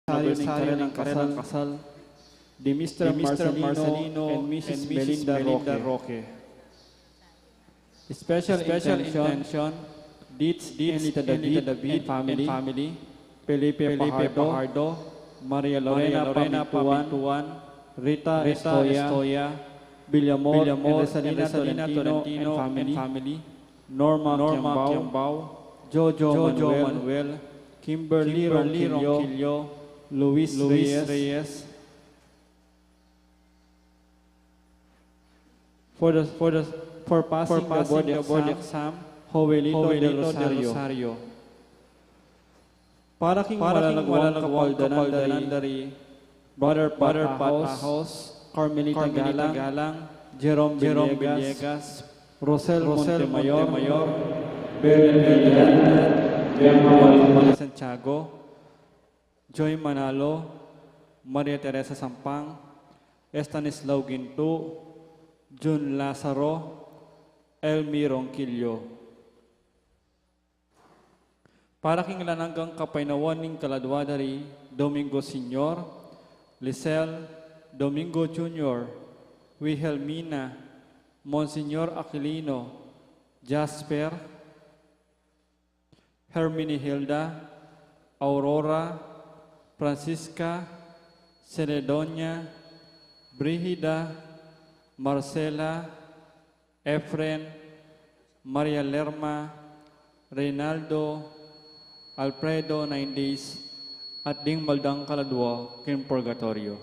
anibersaryo ng kasal ni Mr. Marcelino and Mrs. Belinda Roque. Special intention, Deeds Anita David family, Felipe Pajardo, Maria Lorena Pamintuan, Rita Estoya, Villamor Resalina Tolentino and family, Norma Kiambao, Jojo Manuel, Kimberly Ronquillo, Luis Reyes. For passing the board exam, Joelito del Rosario. Para king malalagwang kapaldanan dari Brother Patahos, Carmelita Galang, Jerome Villegas, Rosel Montemayor, Bernal Santiago, Joy Manalo, Maria Teresa Sampang, Estanislao Ginto, Jun Lazaro, Elmi Ronquillo. Para king lananggang kapainawan ning kaladwa dari Domingo Senior, Lisel, Domingo Jr., Wilhelmina, Monsignor Aquilino, Jasper, Hermine Hilda, Aurora, Francisca, Ceredonia, Brigida, Marcela, Efren, Maria Lerma, Reynaldo, Alfredo 9 days, at ding maldang kaladwa kin purgatorio.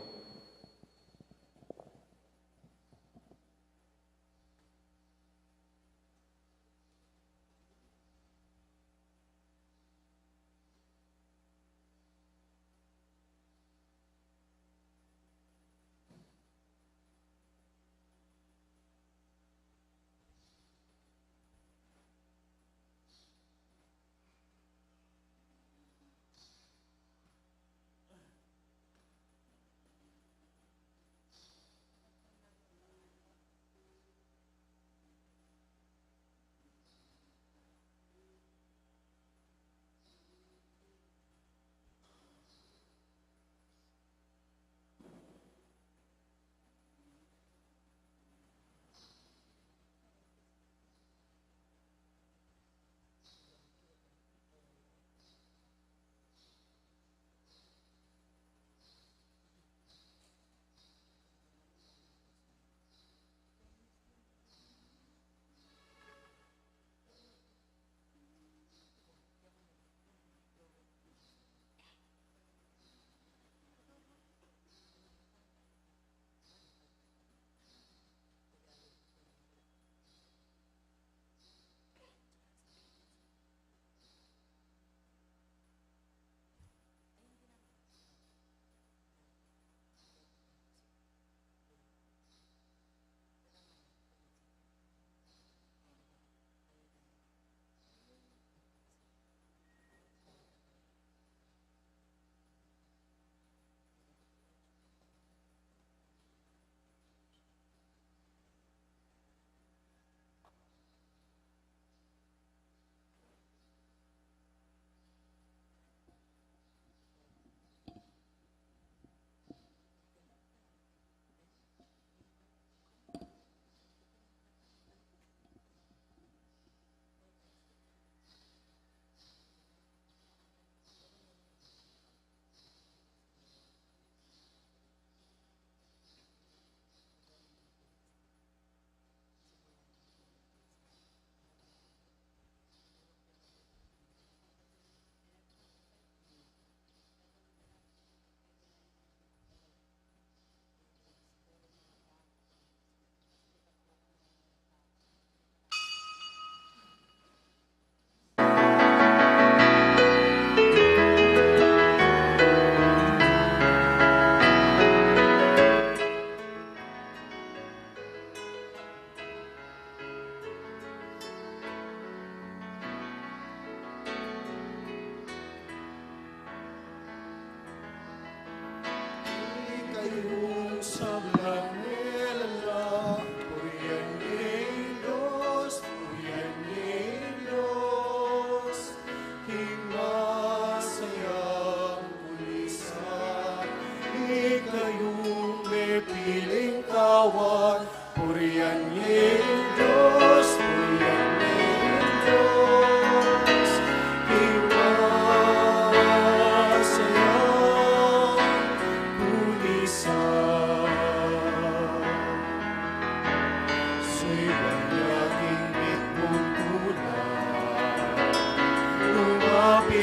Hingga sayang pulisan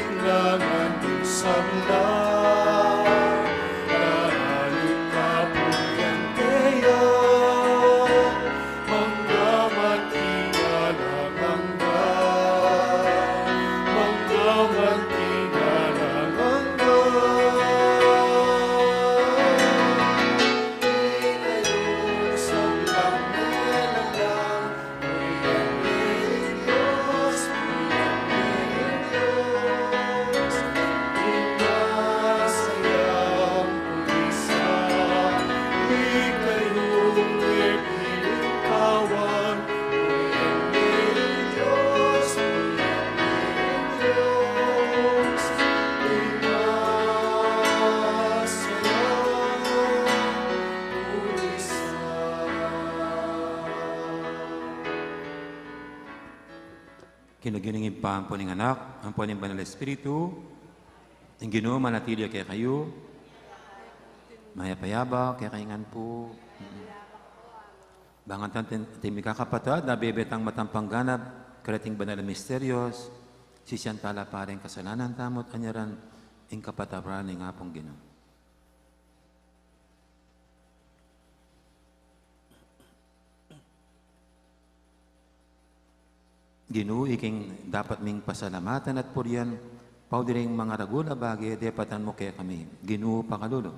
Tinglangan din sabla, lalalit ka puyan kaya, manggaman tinalamangga, manggaman tinalamangga. Inayong sablang nilalang, puyan niling Diyos, puyan niling Diyos. Inasayang pulisa, di kayong ipiling kawan, puyan niling Diyos, puyan niling Diyos. Inasayang pulisa. Kinuginingin pa ang po ng anak, ang po ng Banal Espiritu, ang Ginoo manatili kay kayo, mayapayaba kay kaingan po. Bangan timika kapatid, nabibetang matampang ganap, karating banal na misteryos, si Siyantala pareng kasalanan tamot anyaran, ing kapatabaran ng apong Ginoo. Ginoo, iking dapat ming pasalamatan at purian, paudiring mga ragula bagi, depatan mo kaya kami. Ginoo, pakalulo.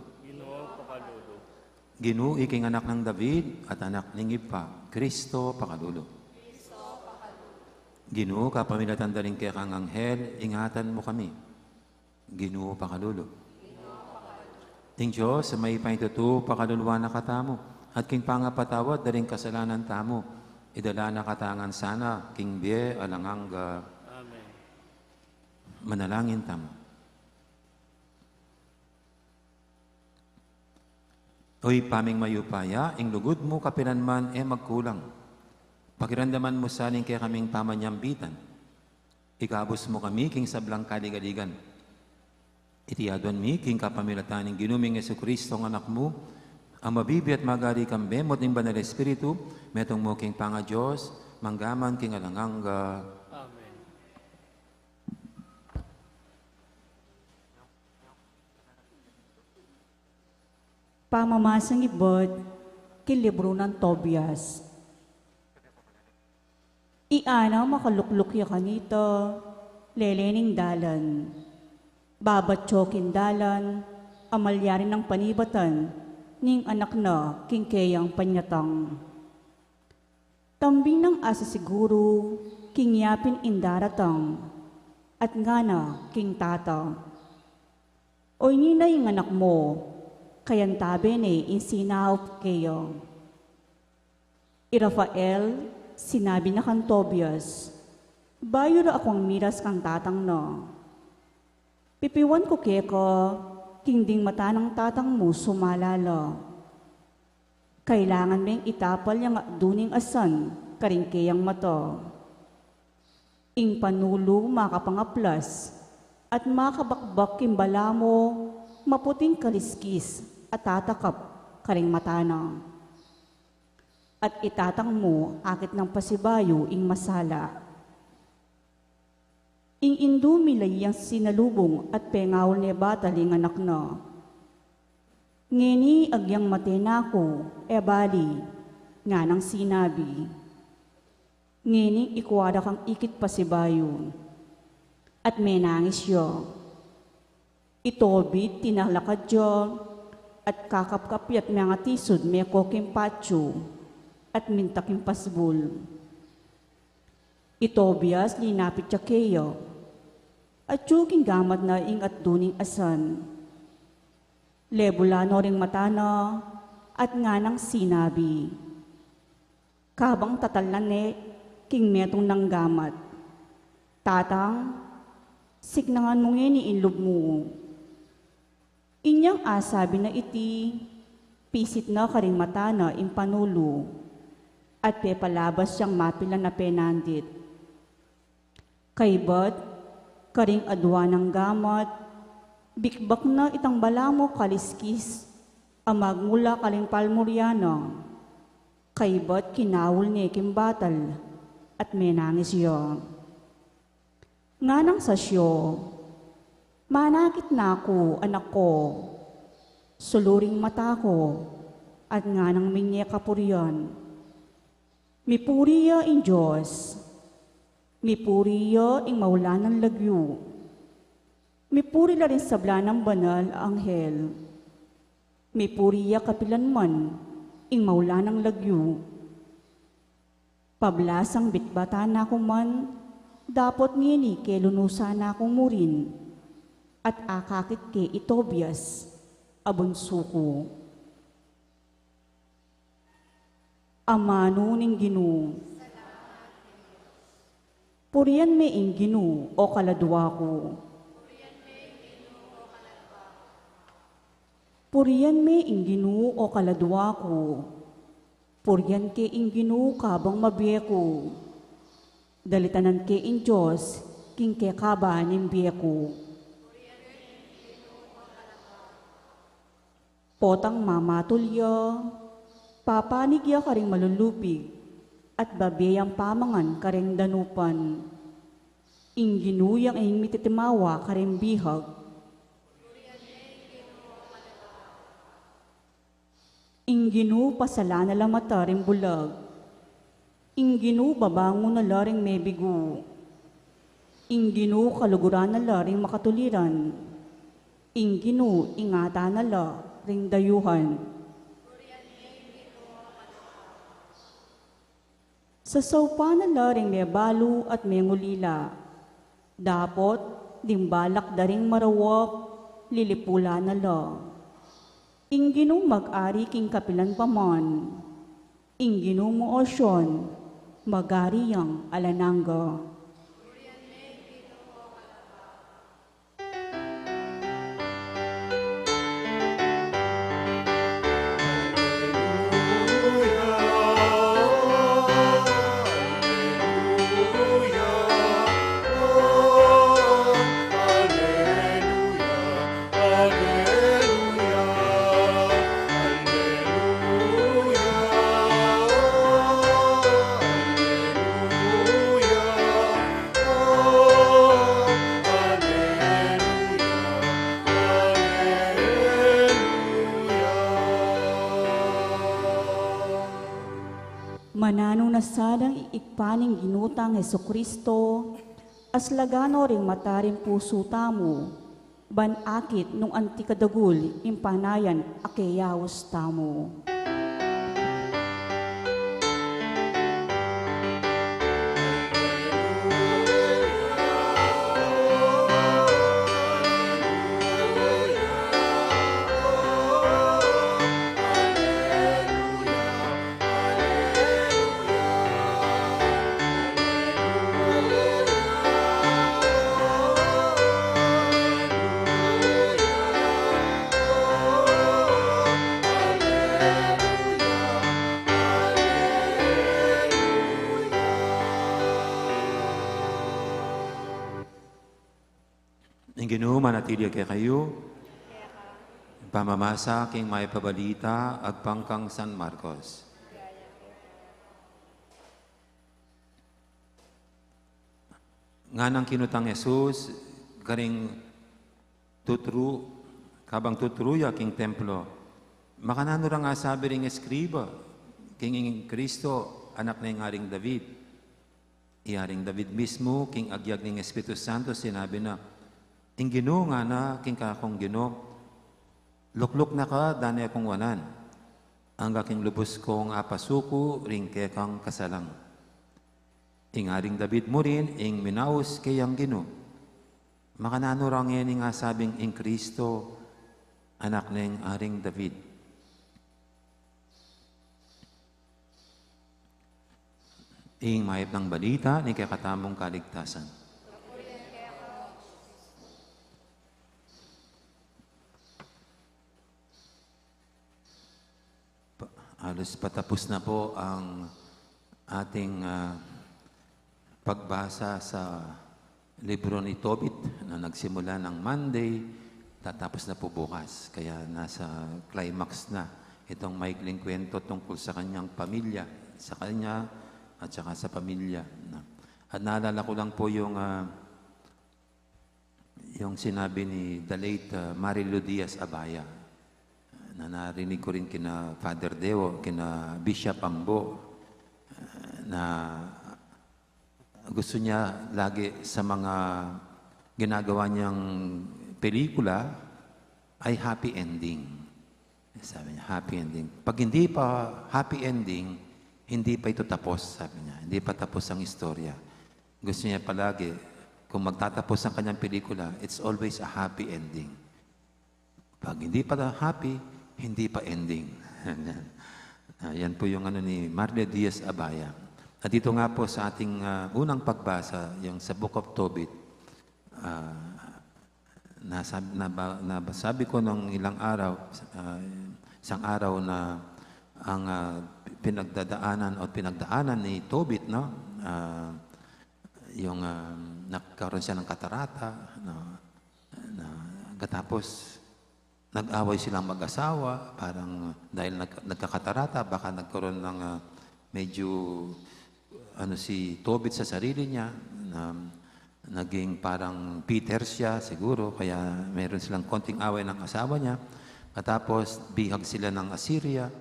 Ginoo, iking anak ng David at anak ng Ipa, Kristo, pakalulo. Ginoo, kapamilatan daling kaya kang anghel, ingatan mo kami. Ginoo, pakalulo. Ting Diyos, sa may paitutu, pakaluluwa na katamo, at king pangapatawad daling kasalanan tamo, idala na katangan sana, king biye alanganga. Amen. Manalangin tamo. Oy paming mayupaya, ing lugod mo kapinanman magkulang. Pakirandaman mo saling kaya kaming pamanyambitan. Ikabos mo kami king sablang kaligaligan. Itiyadon mi king kapamilatan ng ginuming Jesucristo ng anak mo, ang mabibi at magari kambe mo ng Banal Espiritu, metong mo king panga Diyos, manggaman king alanganga. Amen. Pamamasang ibod, kilibro ng Tobias. Iana makalukluk ya kanito, lelening dalan. Babatsokin dalan, amalyarin ng panibatan, ning anak na kingkeyang panyatang. Tambing ng asa siguro, kingyapin indaratang, at nga na king tata. O na yung anak mo, kayan tabi ni insinaw kayo. I Rafael, sinabi na kan Tobias, bayo ra akong miras kang tatang no. Pipiwan ko keko, kingding mata ng tatang mo sumalala. Kailangan meng itapal yung duning asan, karingkeyang mata. Ing panulo makapangaplas, at makabakbak kimbala mo, maputing kaliskis, at tatakap karing matana. At itatang mo akit ng pasibayo ing masala. Ing indumilay yang sinalubong at pengawal ni bataling anak na. Ngeni agyang matenako, bali, nga nang sinabi. Ngeni ikwada kang ikit pasibayo. At menangis yo. Itobit tinalakad yo, at kakapkapyat mga tisod may koking patyo, at mintaking pasbul. Itobias linapit siya kayo, at tsuking gamat na ing at duning asan. Lebulano ring matana, at nga nang sinabi. Kabang tatalan king metong nang gamat. Tatang, signangan mo ngayon inlob mo. Inyang asabi na iti, pisit na karing matana ing panulo, at pepalabas siyang mapila na penandit. Kaybat, karing adwa ng gamat, bikbak na itang balamo kaliskis, amagmula kaling palmuriana, kaybat kinawul ni kimbatal, at menangis yo. Nga nang sasyo, Manakit na ako, anak ko, suluring mata ko, at nga nang minye kapurian. Mipuriya in Diyos, mipuriya ing maulan ng lagyo, mipuri la rin sabla ng banal anghel, mipuriya kapilanman ing maulan ng lagyo. Pablasang bitbata na ko man, dapat ngini ke lunusa na akong murin, at akakit ke Itobias, abunso ko. Amano ning Ginoo. Purian me ing Ginoo o kaladwa ko. Purian me ing Ginoo o kaladwa ko. Purian ke ing Ginoo kabang mabiye ko. Dalitanan ke ing Diyos king ke kaba ning biye ko. Potang mamatulya, papanigya karing malulupig, at babiyang pamangan karing danupan. Ingginuyang ing mititimawa karing bihag. Ingginu pasala na lamata ring bulag. Ingginu babango na laring mebigo. Ingginu kaluguran na laring makatuliran. Ingginu ingata na la ring dayuhan. Sa saupa na laring may balo at may ngulila, dapot dimbalak daring marawak, lilipula na la. Ingginong mag-ari king kapilan paman, ingginong mo osyon, mag-ariyang alananga. Manano na sadang iikpaning ginutang Hesukristo, as lagano ring mataring puso tamo, banakit nung antikadagul impanayan akeyawos tamo. Ang Ginoo manatili kay kayo. Pamamasa king may pabalita agpangkang San Marcos. Nga nang kinutang Jesus, karing kabang tutruya king templo. Makanano ra nga sabi ring eskriba, king Kristo, anak na haring David. Iharing David mismo, king agyag ng Espiritu Santo, sinabi na, ing Ginoo nga na, king kakong Ginoo, lukluk na ka, dani akong wanan. Ang aking lubos kong apasuko, ring kekang kasalang. Ing haring David mo rin, ing minaos kayang Ginoo. Makanano rang yan nga sabing ing Kristo, anak ng haring David. Ing mayip ng balita, ni kakatamong kaligtasan. Halos patapos na po ang ating pagbasa sa libro ni Tobit na nagsimula ng Monday, tatapos na po bukas. Kaya nasa climax na itong maikling kwento tungkol sa kanyang pamilya, sa kanya at saka sa pamilya. At naalala ko lang po yung yung sinabi ni the late Marilu Diaz Abaya, na narinig ko rin kina Father Deo, kina Bishop Ambo, na gusto niya lagi sa mga ginagawa niyang pelikula ay happy ending. Sabi niya, happy ending. Pag hindi pa happy ending, hindi pa ito tapos, sabi niya. Hindi pa tapos ang istorya. Gusto niya palagi, kung magtatapos ang kanyang pelikula, it's always a happy ending. Pag hindi pa happy, hindi pa ending. Yan po yung ni Marle Diaz Abaya. At dito nga po sa ating unang pagbasa, yung sa Book of Tobit, nasabi ko nung ilang araw, isang araw na ang pinagdaanan ni Tobit, no? Yung nagkaroon siya ng katarata, katapos nag-away silang mag-asawa, parang dahil nagkakatarata, baka nagkaroon ng medyo si Tobit sa sarili niya, naging parang Peter siya siguro, kaya meron silang konting away ng asawa niya. Katapos bihag sila ng Assyria.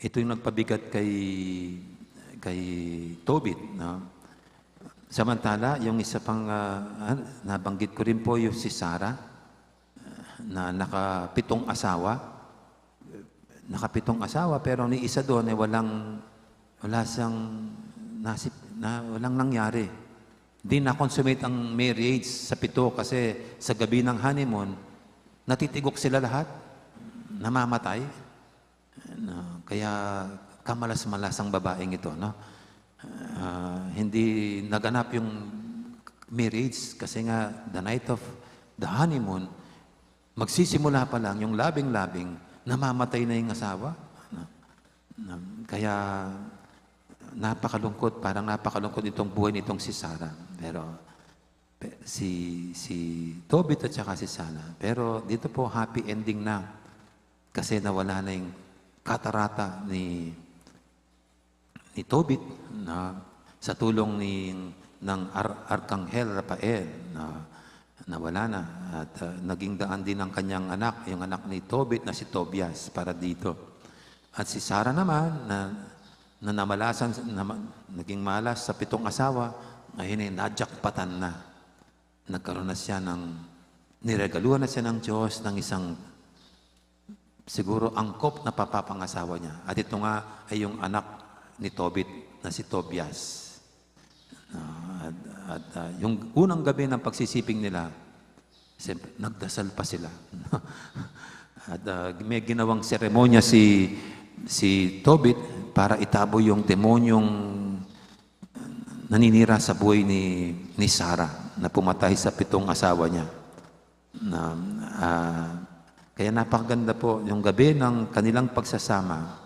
Ito yung nagpabigat kay Tobit. Samantala, yung isa pang nabanggit ko rin po yung si Sarah, na nakapitong asawa, pero ni isa doon ay walang nangyari. Di na-consummate ang marriage sa 7 kasi sa gabi ng honeymoon, natitigok sila lahat, namamatay. Kaya kamalas-malas ang babaeng ito, no? Hindi naganap yung marriage kasi nga the night of the honeymoon, magsisimula pa lang yung labing-labing, namamatay na yung asawa. Kaya parang napakalungkot itong buhay nitong si Sarah. Pero si Tobit at saka si Sarah. Pero dito po happy ending na kasi nawala na yung katarata ni Tobit na sa tulong ng Arkanghel Rafael na nawala na at naging daan din ang kanyang anak, yung anak ni Tobit na si Tobias para dito. At si Sarah naman na naging malas sa 7 asawa, ngayon ay nadjakpatan na. Nagkaroon na siya niregaluhan na siya ng Diyos ng isang siguro angkop na papapangasawa niya. At ito nga ay yung anak ni Tobit na si Tobias. Yung unang gabi ng pagsisiping nila, siyempre, nagdasal pa sila. At may ginawang seremonya si Tobit para itabo yung demonyong naninira sa buhay ni Sarah na pumatay sa 7 asawa niya. Kaya napakaganda po yung gabi ng kanilang pagsasama,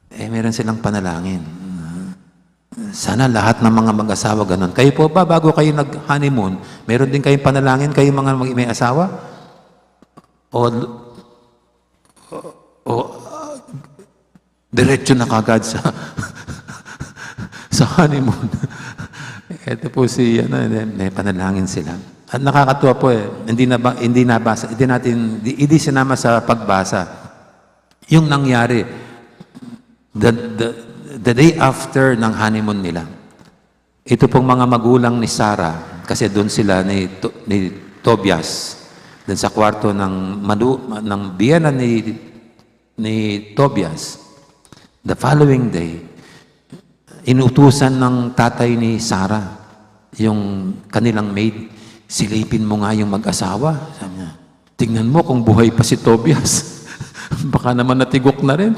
meron silang panalangin. Sana lahat ng mga mag-asawa ganun. Kayo po ba, bago kayo nag-honeymoon, meron din kayong panalangin, kayo mga may asawa? Diretso na kagad sa honeymoon. Ito po may panalangin sila. At nakakatuwa po hindi sinama sa pagbasa. Yung nangyari, the day after ng honeymoon nila, ito pong mga magulang ni Sarah, kasi doon sila ni Tobias, doon sa kwarto ng biyana ni Tobias. The following day, inutusan ng tatay ni Sarah, yung kanilang maid, silipin mo nga yung mag-asawa. Sabi niya, tingnan mo kung buhay pa si Tobias. Baka naman natigok na rin.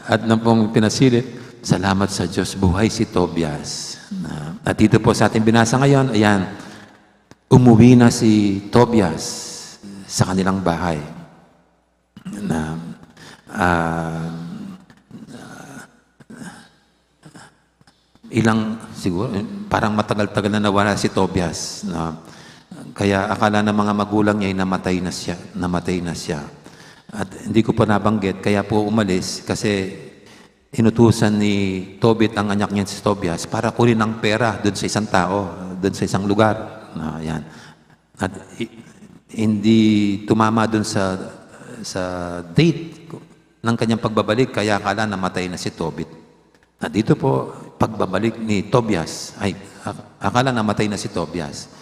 At nang pong pinasilip, salamat sa Diyos, buhay si Tobias. At dito po sa ating binasa ngayon, ayan, umuwi na si Tobias sa kanilang bahay. Siguro, parang matagal-tagal na nawala si Tobias. Kaya akala ng mga magulang niya ay namatay na siya. At hindi ko pa nabanggit, kaya po umalis kasi inutusan ni Tobit ang anak niya si Tobias para kunin ang pera doon sa isang tao, doon sa isang lugar. Yan. At hindi tumama doon sa date ng kanyang pagbabalik, kaya akala namatay na si Tobit. At dito po, pagbabalik ni Tobias, akala namatay na si Tobias.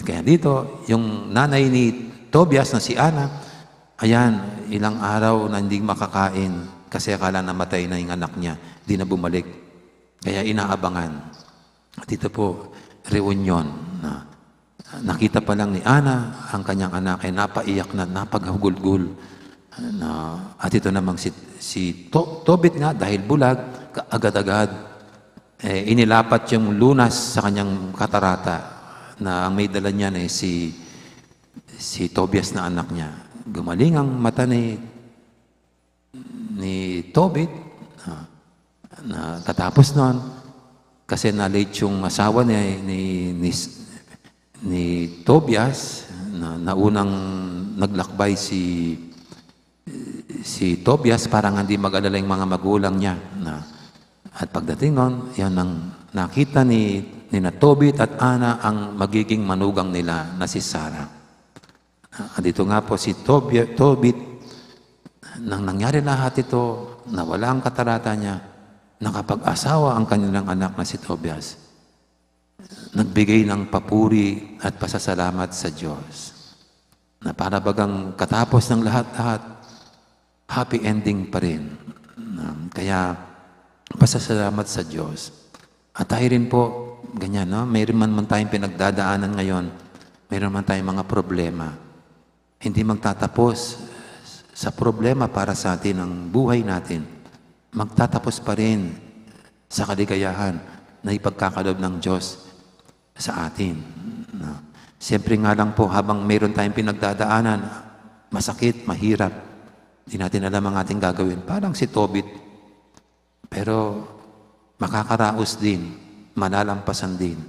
Kaya dito, yung nanay ni Tobias na si Ana, ayan, ilang araw na hindi makakain kasi akala namatay na yung anak niya, hindi na bumalik. Kaya inaabangan. At dito po, reunion. Nakita pa lang ni Ana, ang kanyang anak ay napaiyak na, napaghugulgul. At ito namang si Tobit nga, dahil bulag, agad-agad, inilapat yung lunas sa kanyang katarata na ang may dala niya na si Tobias na anak niya. Gumaling ang mata ni Tobit na katapos nun, kasi na-late yung asawa ni Tobias, na unang naglakbay si Tobias para hindi mag-alala yung mga magulang niya. At pagdating nun, yan ang nakita ni Tobit at Ana ang magiging manugang nila na si Sarah. At dito nga po si Tobit, nang nangyari lahat ito, nawala ang katarata niya, nakapag-asawa ang kanilang anak na si Tobias. Nagbigay ng papuri at pasasalamat sa Diyos. Na para bagang katapos ng lahat-lahat, happy ending pa rin. Kaya, pasasalamat sa Diyos. At tayo rin po, ganyan, no? Mayroon man tayong pinagdadaanan ngayon, mayroon man tayong mga problema. Hindi magtatapos sa problema para sa atin ang buhay natin. Magtatapos pa rin sa kaligayahan na ipagkakaloob ng Diyos sa atin. Siyempre nga lang po, habang mayroon tayong pinagdadaanan, masakit, mahirap, hindi natin alam ang ating gagawin. Parang si Tobit. Pero makakaraos din, malalampasan din.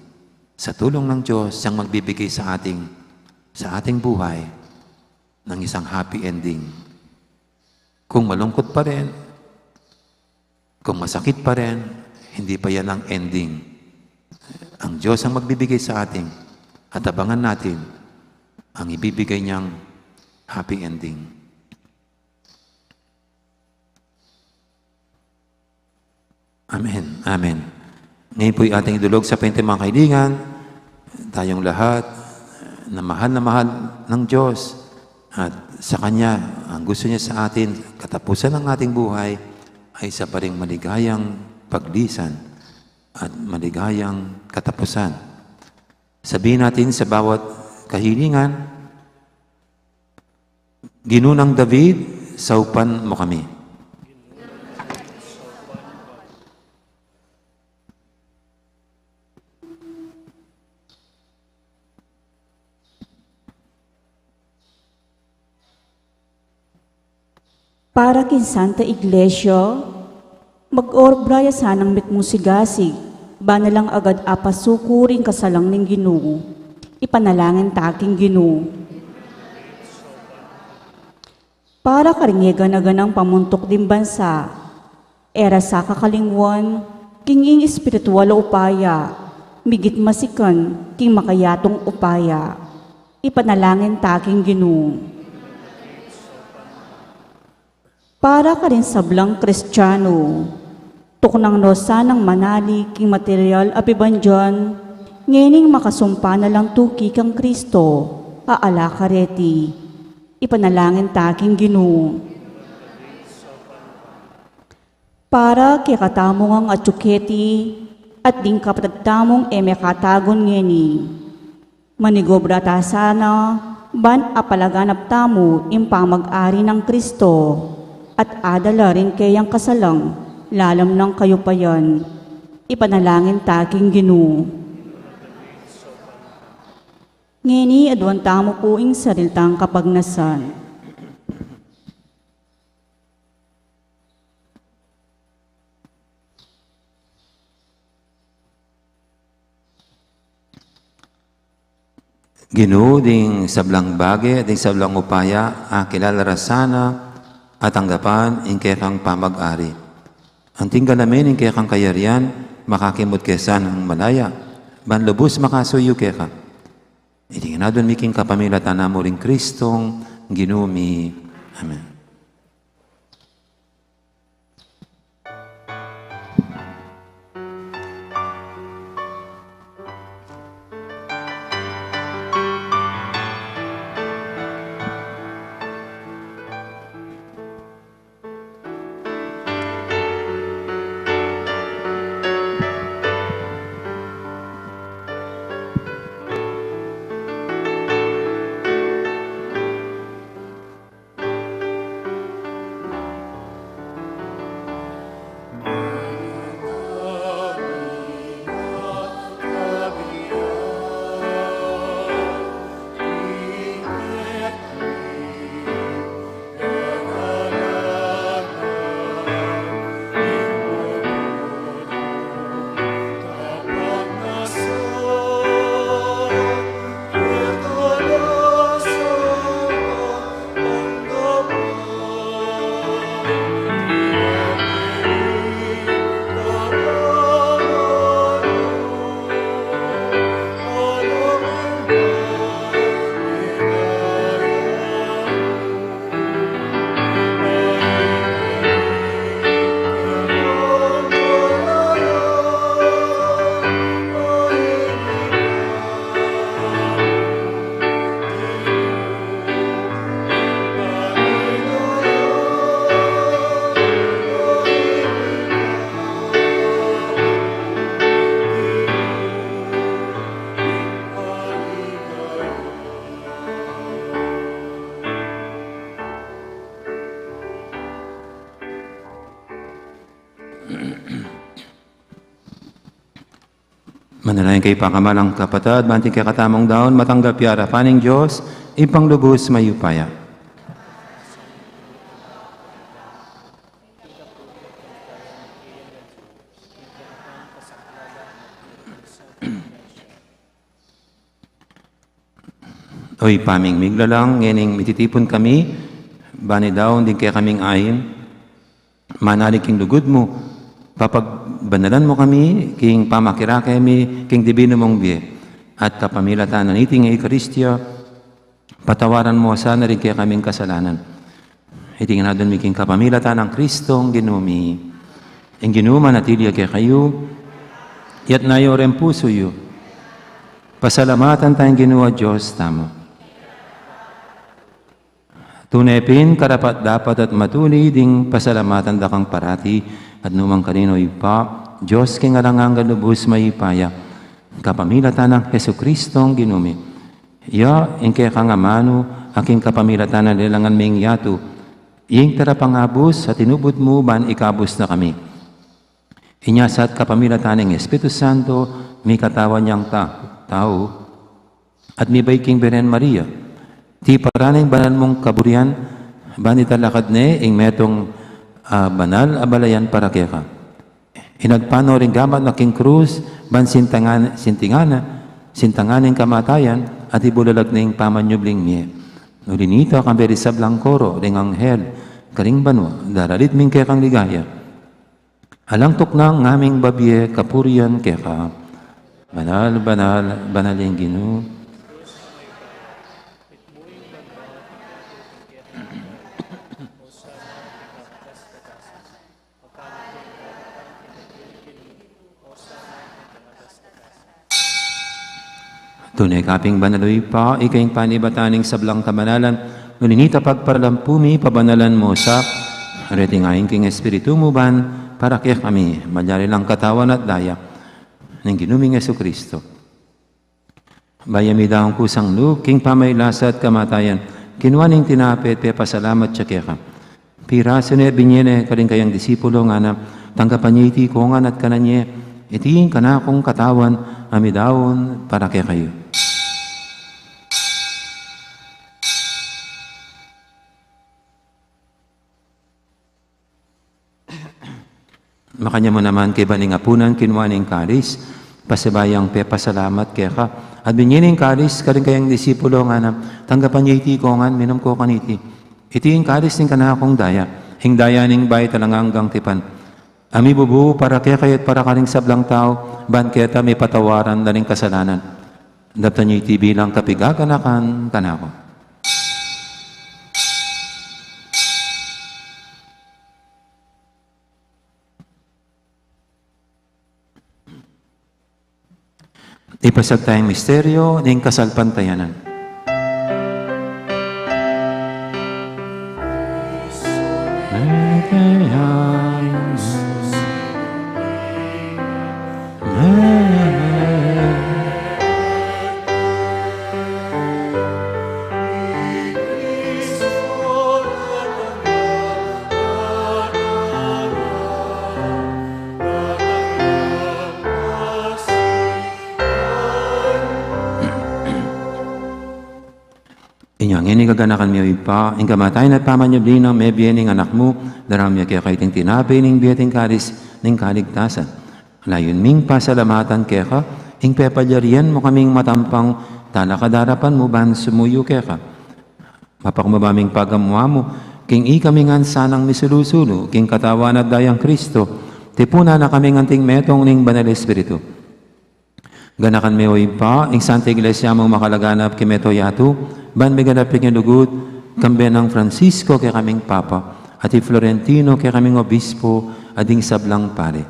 Sa tulong ng Diyos, siyang magbibigay sa ating buhay ng isang happy ending. Kung malungkot pa rin, kung masakit pa rin, hindi pa yan ang ending. Ang Diyos ang magbibigay sa atin at abangan natin ang ibibigay niyang happy ending. Amen. Amen. Ngayon po'y ating idulog sa pente mga kaibigan, tayong lahat na mahal ng Diyos at sa Kanya, ang gusto niya sa atin, katapusan ng ating buhay ay sa paring maligayang paglisan at maligayang katapusan. Sabihin natin sa bawat kahilingan, Ginunang David, saupan mo kami. Para kin Santa Iglesia, mag-orbraya sanang mitmusigasig, ba na lang agad apasukuring kasalang ng Ginoo, ipanalangin taking Ginoo. Para karingigan na ganang pamuntok din bansa, era sa kakalingwan, kinging espiritual upaya, migit masikan, king makayatong upaya, ipanalangin taking Ginoo. Para ka rin sablang Kristiyano, tuknang nosa ng manali king material apibandyan, ngening makasumpa na lang tuki kang Kristo, aala kareti, ipanalangin taking Ginoo. Para kikatamong ang atsuketi, at ding kapatagtamong emekatagon ngeni, manigobra ta sana, ban apalaganap tamo impamag-ari ng Kristo, at adala rin kayang kasalang, lalam ng kayo pa yan, ipanalangin taking Ginoo. Ngini adwan tamo po ing sariltang kapagnasan. Ginoo, ding sablang bagay, ding sablang upaya, kilala rasana, at anggapan, ingkekang pamag-ari. Anting galamin kaya kang kayarian, makakimot kesan ang malaya. Ban lubos makasuyo kaya ka. Iti nga doon miking kapamilatan na mo rin Kristong ginumi. Amen. Manalangin kay pakamalang kapatid, banting kay katamong daon, matanggap yara paning Diyos, ipanglubos mayupaya. Oy, paming miglalang, ngening mititipon kami, bani daon din kay kaming ayin, manalig king lugod mo, papagbanalan mo kami, king pamakira kami, king dibino mong biye, at kapamilatan na niting Eucharistia, patawaran mo sana rin kaya kaming kasalanan. Itingin na doon miking kapamilatan ng Kristong ginumi. Ang ginuma natilya kaya kayo, yat na rin puso yu. Pasalamatan tayong ginawa Diyos tamo. Tunepin, karapat dapat at matuli, ding pasalamatan da kang parati, at numang kanino ipa, Diyos king alangang galubos maipaya, kapamilatan ng Heso Kristong ginumi. Ya, ingke kang amano, aking kapamilatan na nilangan ming yatu, ing tarapangabos at tinubod mo ban ikabos na kami. Inyasat kapamilatan ng Espiritu Santo, may katawan niyang tao, at may baiking Beren Maria, ti paraning banal mong kaburian, banitalakad ne, ing metong banal abalayan para kaya ka. Inagpano rin gamat na king krus, ban sintanganing kamatayan, at ibulalag na ing pamanyubling miye. Nulinita kang berisab lang koro, ring anghel, karing banwa, daralit ming kaya kang ligaya. Alang tuknang ngaming babye, kapurian kaya ka. Banal, banal, banal yung Ginoo. Tunay kaping banaloy pa, ikaing panibataning sablang kamanalan, nulinita pagparalampumi, pabanalan mo sa retingayin king Espiritu mo ban, para kaya kami, malyari lang katawan at daya, ng ginuming Yesu Kristo. Bayami daong kusang loob, king pamaylasa at kamatayan, kinuaning tinapit, pasalamat siya kaya ka. Piraso ne, binyene, kaling kayang disipulo nga na, tanggapan niya iti kongan at kananye, itiin ka na akong katawan, amidawon, para kaya kayo. Makanya mo naman kay baning apunan, kinuaning karis, pasibayang pasalamat kaya ka. At binyining karis, karing kayang disipulo nga na, tanggapan niya iti kongan, minum ko kaniti. Iti yung karis ning kanakong daya, hingdaya ning bay talangang tipan. Ami bubu para kaya kaya't para kaning sablang tao, ban kaya may patawaran na rin kasalanan. Dapta niyo iti bilang kapigaganakan kanako. Ipasag tayong misteryo ng kasalpantayanan. Inyang ini gaganakan miyo ipa, ing kamatay na pamanyabli ng may biyening anak mo, daram niya kaya kaiting tinabi ning biyeting karis, ning kaligtasan. Layon ming pasalamatan kaya ka, ing pepadyarian mo kaming matampang talakadarapan mo ban sumuyo kaya ka. Mapakmabaming pagamuha mo, king i kaming ansanang misulusulo, king katawan at dayang Kristo, tipuna na kaming anting metong ning banal Espiritu. Ganakan mi oy pa, ing Santa Iglesia mong makalaganap kimeto yatu, ban may ganap yung lugod, kambe ng Francisco kay kaming Papa, at Florentino kay kaming Obispo, ading sablang pare.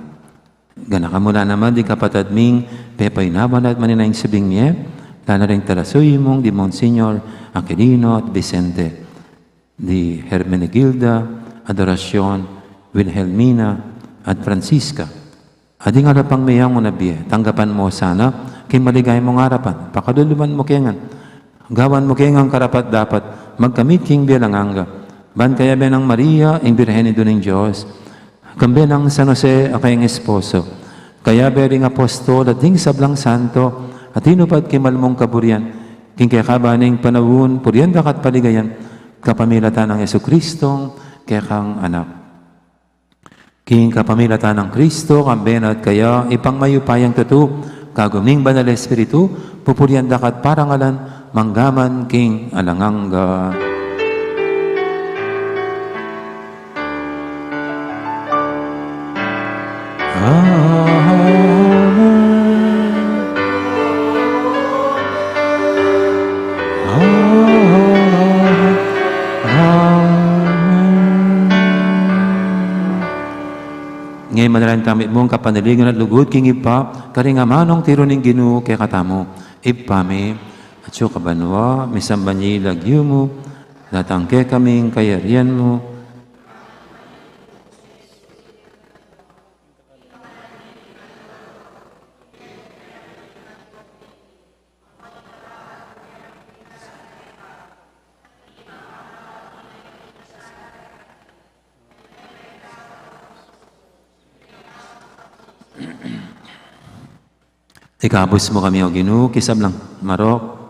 Ganakan mula naman di kapatad ming, pepay naman at maninaing sabing niye, lana rin talasuy mong di Monsignor Aquilino at Vicente, di Hermenegilda, Adoracion, Wilhelmina, at Francisca. Ading arapang mayang mo nabiye, tanggapan mo sana, kay maligay mong harapan, pakaduluman mo kengan, gawan mo kengang karapat dapat, magkamit king bilanganga, ban kaya benang Maria, ing birhenido ng Diyos, kambe ng San Jose, akayang esposo, kaya bering apostol, at ding sablang santo, at inupad kimalmong kaburian, king kaya kabaning panawun, purienda kat paligayan, kapamilatan ng Yesu-Kristong, kaya kang anak. King kapamilatan ng Kristo, kamben at kaya ipangmayupayang tutu, kaguming banal Espiritu, pupurian dakat parangalan, manggaman king alanganga. Ngayon manalang tamit mong kapanaligan at lugod king ipa, karingamanong tiro ning Ginoo kay katamo. Ipami, at siyo kabanwa, misambanyi lagyo mo, natangke kaming kayarian mo. Ikabos mo kami o Ginoo, kisab lang marok.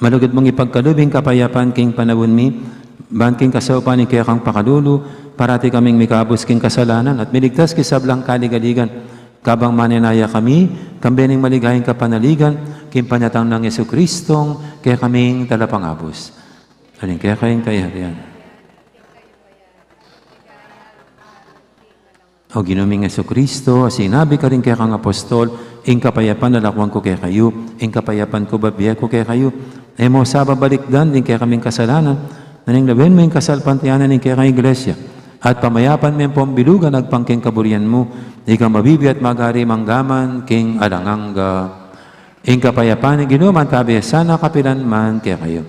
Malugod mong ipagkalubing kapayapan king panawon mi, ban king kasaupan ni kaya kang pakalulu, parati kaming mikabos king kasalanan at miligtas kisab lang kaligaligan. Kabang maninaya kami, kambening maligayang kapanaligan, king panyatang ng Yesu-Kristong, kaya kaming talapangabos. Aling kaya kayong kayarian. O ginuming Yesu-Kristo, sinabi ka rin kaya kang apostol, ing kapayapan nalakwang ko kaya kayo, ing kapayapan ko babiya ko kaya kayo, e mo sa babalikdan, ing kaya kaming kasalanan, naning labin mo yung kasalpantiyanan ing kaya kang iglesia, at pamayapan mo yung pambilugan, nagpangking kaburian mo, ikaw mabibi at magari manggaman, king alanganga, ing kapayapan ni ginuman, tabi sana kapilan man kaya kayo.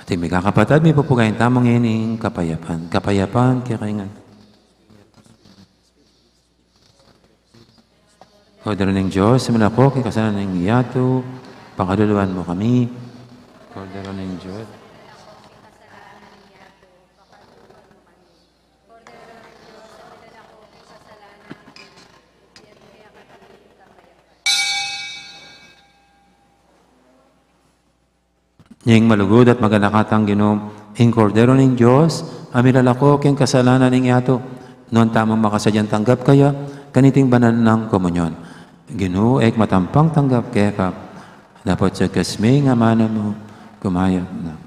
At ing may kakapatad, may pupugayin tamang ining kapayapan, kaya kayo nga. Kordero ng Diyos, simula po, kikasalan ng iyato, pakaduluan mo kami. Kordero ng Diyos. Yang malugod at maganakatang Ginom, ing kordero ng Diyos, amilalako king kasalanan ng iyato, noon tamang makasadyang tanggap kaya, kaniting banal ng komunyon. Ginoo, ek matampang tanggap kaya ka, dapat sa kasmi nga mana mo, kumayat na.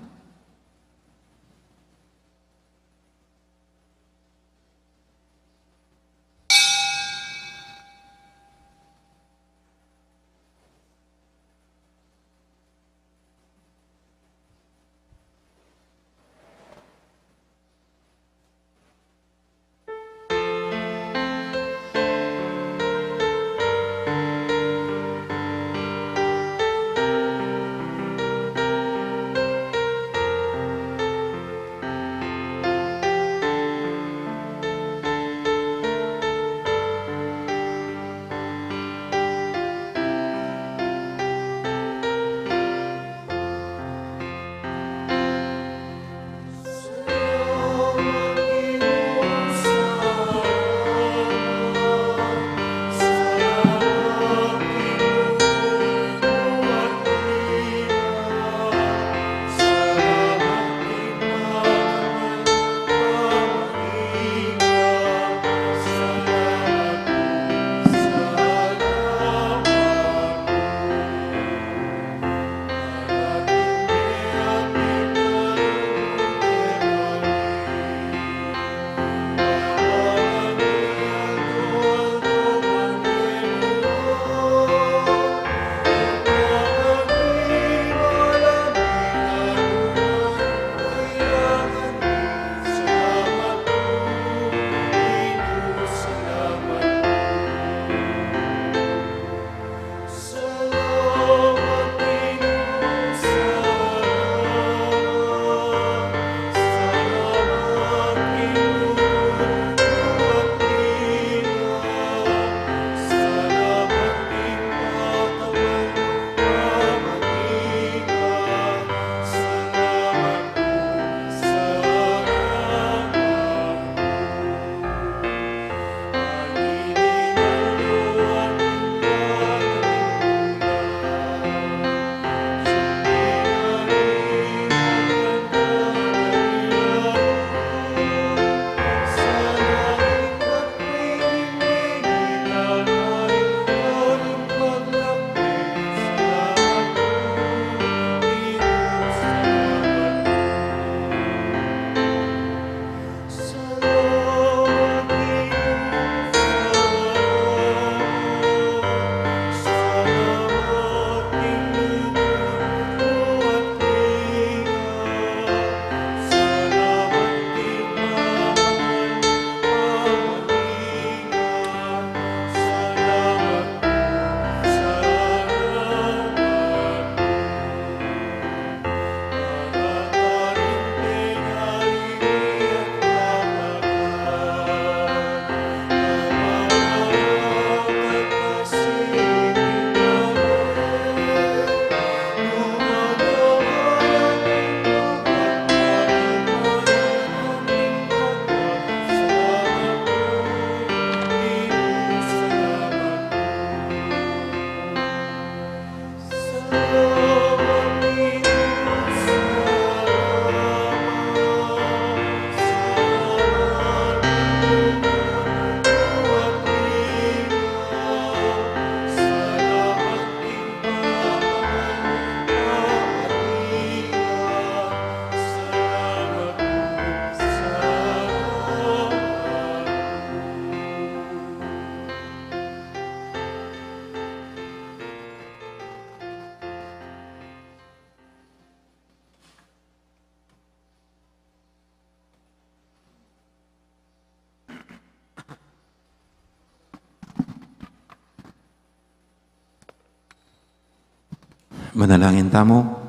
Manalangin tamo.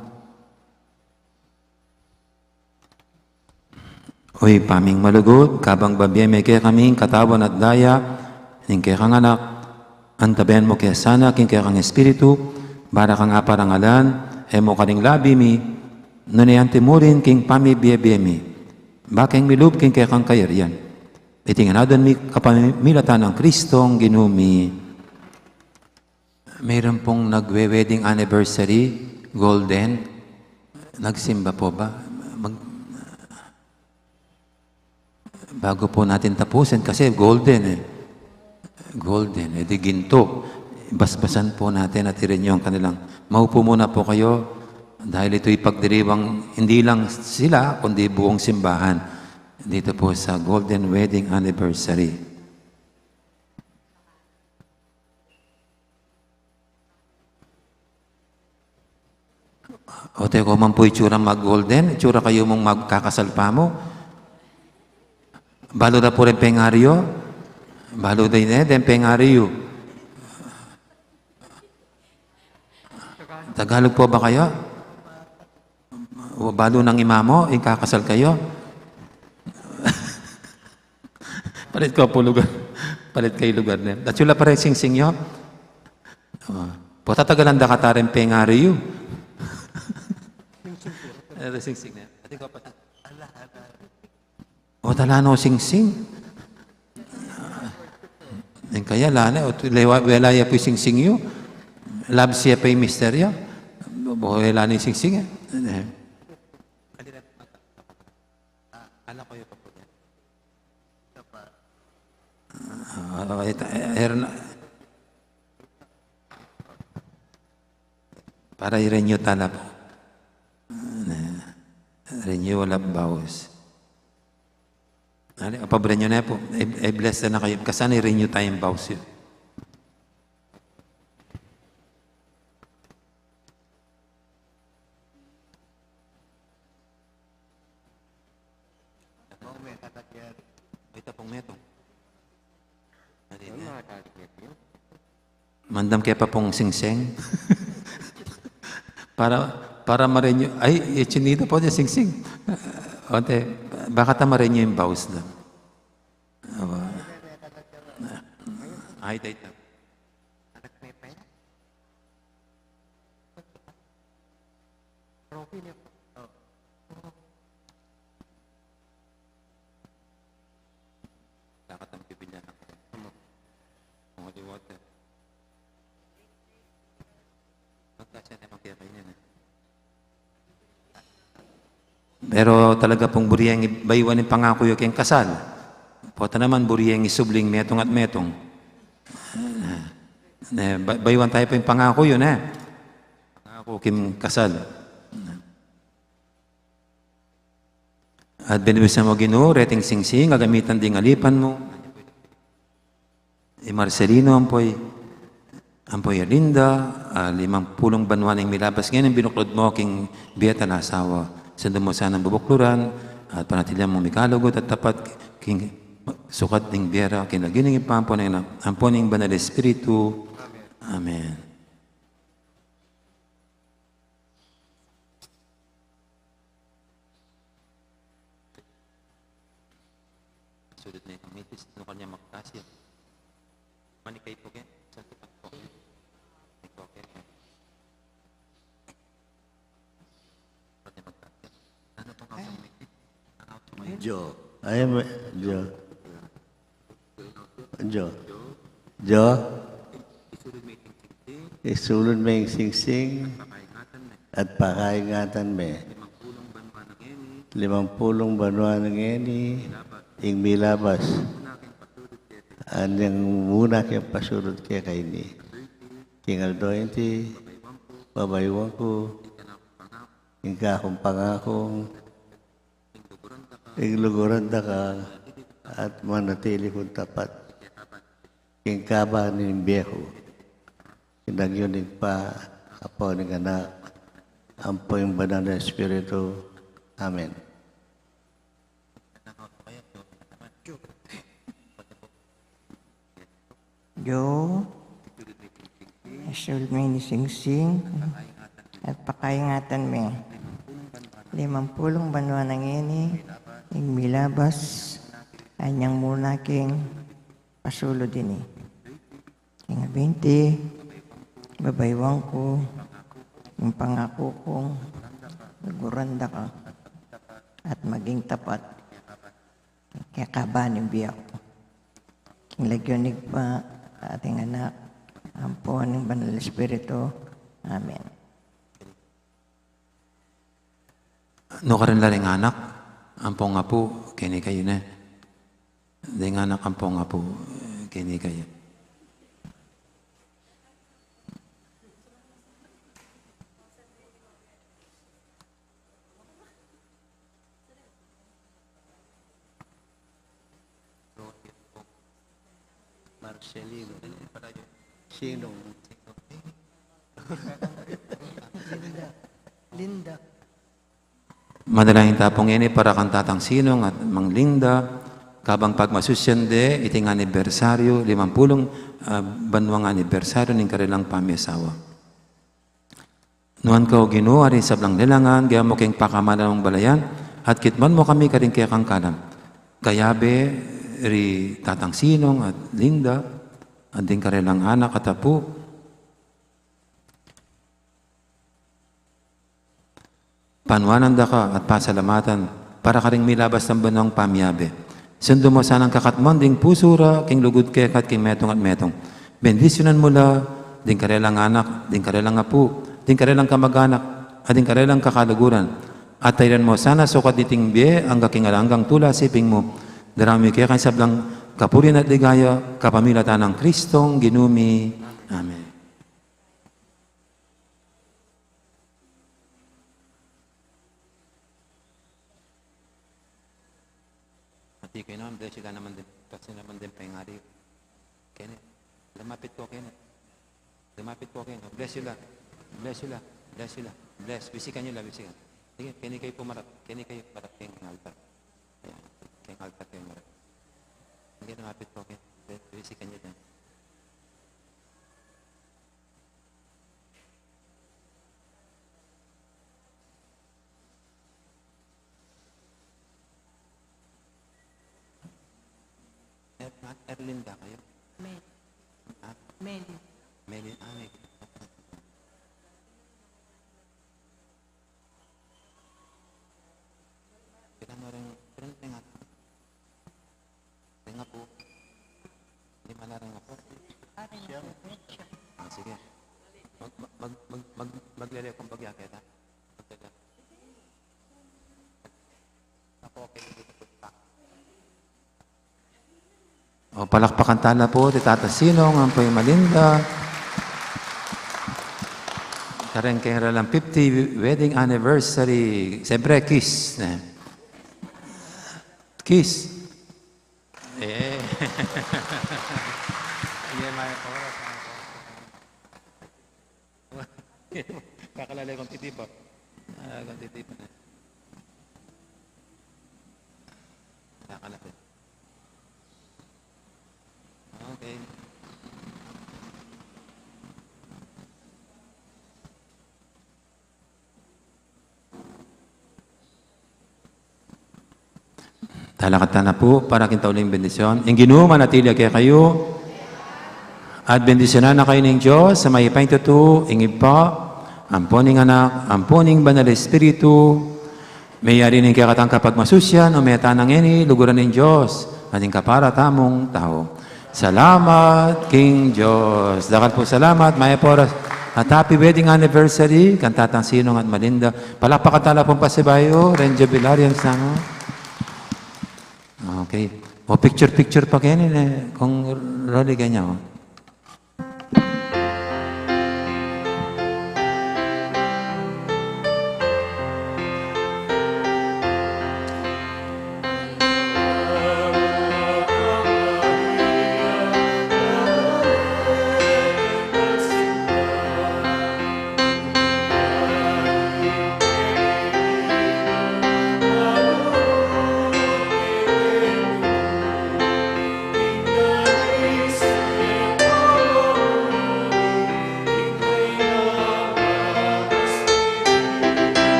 Oy, paming malugod, kabang babiyeme kaya kaming katawan at daya, ning kaya kang anak, antabayan mo kaya sana, king kaya kang espiritu, bara kang aparangalan, mo kaning labi mi, nanayanti mo rin king pami biyebiyeme, bakeng milub king kaya kang kayarian. Itingan adon mi kapamilatan ng Kristong ginumi. Mayroon pong nagwe-wedding anniversary, golden. Nagsimba po ba? Bago po natin tapusin, kasi golden eh. Golden, di ginto. Basbasan po natin at irin yung kanilang. Maupo muna po kayo dahil ito'y pagdiriwang hindi lang sila, kundi buong simbahan dito po sa Golden Wedding Anniversary. O teko man po itsura mag-golden, itsura kayo mong magkakasal pa mo. Balo na po rin pengaryo. Balo din pengaryo. Tagalog po ba kayo? O balo ng imamo, ikakasal kayo? Palit ko po lugar. Palit kayo lugar na. Datsula pa rin sing-sing nyo? Po tatagalan da kataren pengaryo. Sing-sing na. Ati ko pa. O talano sing-sing. Kaya lana, welaya po sing-sing yun. Love siya pa yung misteryo. Wala na yung sing-sing. Alam ko yung pa po yan. Para i-renew tala po. Renewal of vows. Pabra nyo na po. I-bless na kayo. Kasi i-renew tayong vows yun. Ito pong metong. Mandam kaya pa pong sing-sing. para ma-renew. Ay, chinito po niya sing-sing. Ote, baka tamarin niyo yung vows na. Ay, dito. Dapat ang pipinyan ako. Holy water. Magkasya na magkiyapay niya na. Pero talaga pong buriyang baywan ng pangako yung kayong kasal. Pota naman buriyang isubling metong at metong. Baywan tayo pa yung pangako yun eh. Pangako kim kasal. At binibisan mo Ginoo, reting sing-sing, agamitan ding alipan mo. Marcelino ampoy Linda, 50 banwan ng milabas ngayon, binuklod mo king biyata na asawa. Sando mo sanang bubukluran at panatilihan mong mikalugot at tapat king sukat ng biyera kinagining ipampo ng amponing banal Espiritu. Amen. Sulit na itong mitis, ano kanya magkasya? Manikay po kayo? Sa tupat po kayo? Jo. Jo. Isulod mo yung sing-sing at pakaingatan mo. 50 banwa ng eni, ing milabas. Anyang muna kaya pasurod kaya kay ni. Tingal 20, babaywang ko, ing kakong pangakong, igluguran da ka at manatili kong tapat. King kaba ni Bieho. Kinagyonig pa apo ng anak. Ampo yung banal na Espiritu. Amen. Jo, asul may ni sing-sing, at pakaingatan me. 50 banwa ng ini, ing milabas, anyang muna king pasulo din King 20, babaywang ko, yung pangako kong naguranda ka at maging tapat. Kaya kabanin biyak. King lagyonig pa ating anak, ampon ng Banal Espiritu. Amen. No ka rin laring anak, ampong nga po, kini kayo na. Di nga anak, ampong nga po, kini kayo. Marcelino. Sino? Linda. Madalangin tapong ini para kang tatang sinong at mang Linda, kabang pagmasusyande, iting anibersaryo, 50 banwang anibersaryo ng karilang pamiasawa. Nuan ko Ginoo, ari sablang nilangan, gaya mo keng pakamanan ng balayan, at kitman mo kami karing kaya kang kalam. Kayabe, ri tatang sinong at Linda, at din karilang anak at apo, panwanan da ka at pasalamatan para karing milabas ng banong pamyabe. Sundo mo sanang kakatmon ding pusura, king lugod kekat, king metong at metong. Bendisyonan mo la, ding karelang anak, ding karelang apo, ding karelang kamag-anak, at ding karelang kakaluguran. At tayran mo sana sukat diting biye, ang kakingalanggang tula siping mo. Darami kaya kay sablang kapurin at ligaya, kapamilatan ng Kristong ginumi. Amen. Di kayo naman, bless sila naman din. Kasi naman din pangari. Kenneth, lumapit ko, Kenneth. Lumapit ko, Kenneth. Bless sila. Bless sila. Bless sila. Bless. Bisikan nyo lang, bisikan. Sige, Kenneth kayo pumarap. Kenneth kayo parap kayong altar. Ayan. Kayong altar kayong marap. Sige, lumapit ko, Kenneth. Bisikan nyo din. Erlinda kayo? Mel. Ah? Mel. Melin, may kita mo rin, tinga po. Hindi malaring nga po. Ah, sige. Maglele kong pagyakit, ha? Ako, okay. O, palakpakan tala po, Tata Sinong, ang po'y Malinda. Kareng kaya lang 50 wedding anniversary. Siyempre, kiss. Kiss. Eh. Hindi, may oras. Kakalala kong titipa. Kong titipa. Kakalapit. Okay. Talakatan na po para kintauling bendisyon. Ang Ginoo manatili kaya kayo at bendisyonan na kayo ng Diyos sa may paintuto, ingib pa, amponing anak, amponing banal espiritu, may yari ng kakatang kapag masusyan o may tanang ini, luguran ng Diyos, ating kapara tamong tao. Salamat, King Diyos. Dakal po salamat, Maya Poras. At happy wedding anniversary, kantatang Sinong at Malinda. Palakpakatala pong pasibayo, Renjo Bilarians na. Okay. O picture pa kayo kung Rolly ganyan.